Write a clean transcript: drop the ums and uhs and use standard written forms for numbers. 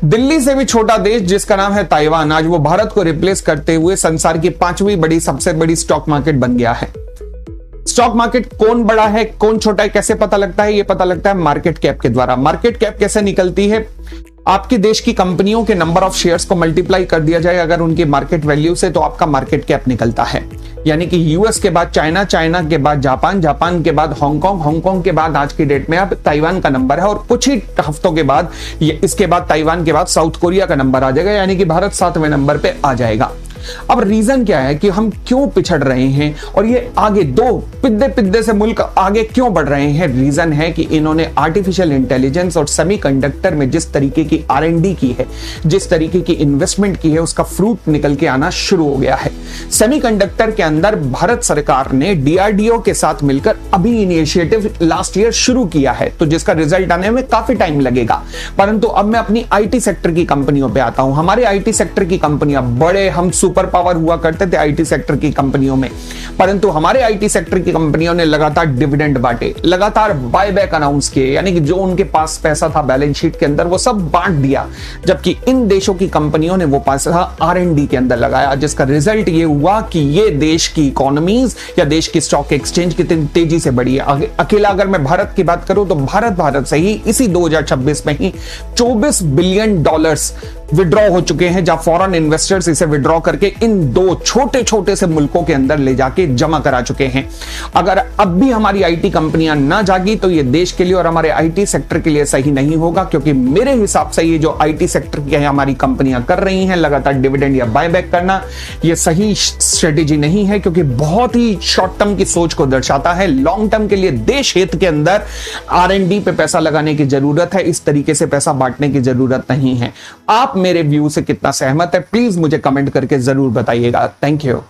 दिल्ली से भी छोटा देश जिसका नाम है ताइवान, आज वो भारत को रिप्लेस करते हुए संसार की 5वीं बड़ी सबसे बड़ी स्टॉक मार्केट बन गया है। स्टॉक मार्केट कौन बड़ा है कौन छोटा है कैसे पता लगता है? ये पता लगता है मार्केट कैप के द्वारा। मार्केट कैप कैसे निकलती है? आपके देश की कंपनियों के नंबर ऑफ शेयर्स को मल्टीप्लाई कर दिया जाए अगर उनकी मार्केट वैल्यू से, तो आपका मार्केट कैप निकलता है। यानी कि यूएस के बाद चाइना, चाइना के बाद जापान, जापान के बाद हांगकांग, हांगकांग के बाद आज की डेट में अब ताइवान का नंबर है, और कुछ ही हफ्तों के बाद इसके बाद ताइवान के बाद साउथ कोरिया का नंबर आ जाएगा, यानी कि भारत 7वें नंबर पे आ जाएगा। अब रीजन क्या है कि हम क्यों पिछड़ रहे हैं और ये आगे दो पिद्दे पिद्दे से मुल्क आगे क्यों बढ़ रहे हैं? रीजन है कि इन्होंने आर्टिफिशियल इंटेलिजेंस और सेमीकंडक्टर में जिस तरीके की R&D की है, जिस तरीके की इन्वेस्टमेंट की है, उसका फ्रूट निकल के आना शुरू हो गया है। सेमीकंडक्टर के अंदर भारत सरकार ने DRDO के साथ मिलकर अभी इनिशिएटिव लास्ट ईयर शुरू किया है, तो जिसका रिजल्ट आने में काफी टाइम लगेगा। परंतु अब मैं अपनी IT सेक्टर की कंपनियों पे आता हूं। हमारे IT सेक्टर की कंपनियां बड़े, हम सुपर पावर हुआ करते थे IT सेक्टर की कंपनियों में, परंतु हमारे IT सेक्टर की कंपनियों ने लगातार डिविडेंड बांटे, लगातार बायबैक अनाउंस किए, यानी कि जो उनके पास पैसा था बैलेंस शीट के अंदर वो सब बांट दिया, जबकि इन देशों की कंपनियों ने वो पैसा R&D के अंदर लगाया, जिसका रिजल्ट ये हुआ कि ये देश की इकोनॉमीज या देश की स्टॉक एक्सचेंज कितनी तेजी से बढ़ी है। अकेला अगर मैं भारत की बात करूं तो भारत से ही इसी 2026 में ही $24 बिलियन विड्रॉ हो चुके हैं, जहां फॉरेन इन्वेस्टर्स इसे विड्रॉ करके इन दो छोटे छोटे से मुल्कों के अंदर ले जाके जमा करा चुके हैं। अगर अब भी हमारी IT कंपनियां ना जागी तो ये देश के लिए और हमारे IT सेक्टर के लिए सही नहीं होगा, क्योंकि मेरे हिसाब से ये जो IT सेक्टर की हमारी कंपनियां कर रही हैं लगातार डिविडेंड या बायबैक करना, ये सही स्ट्रेटेजी नहीं है, क्योंकि बहुत ही शॉर्ट टर्म की सोच को दर्शाता है। लॉन्ग टर्म के लिए देश हित के अंदर R&D पे पैसा लगाने की जरूरत है, इस तरीके से पैसा बांटने की जरूरत नहीं है। आप मेरे व्यू से कितना सहमत है प्लीज मुझे कमेंट करके जरूर बताइएगा। Thank you.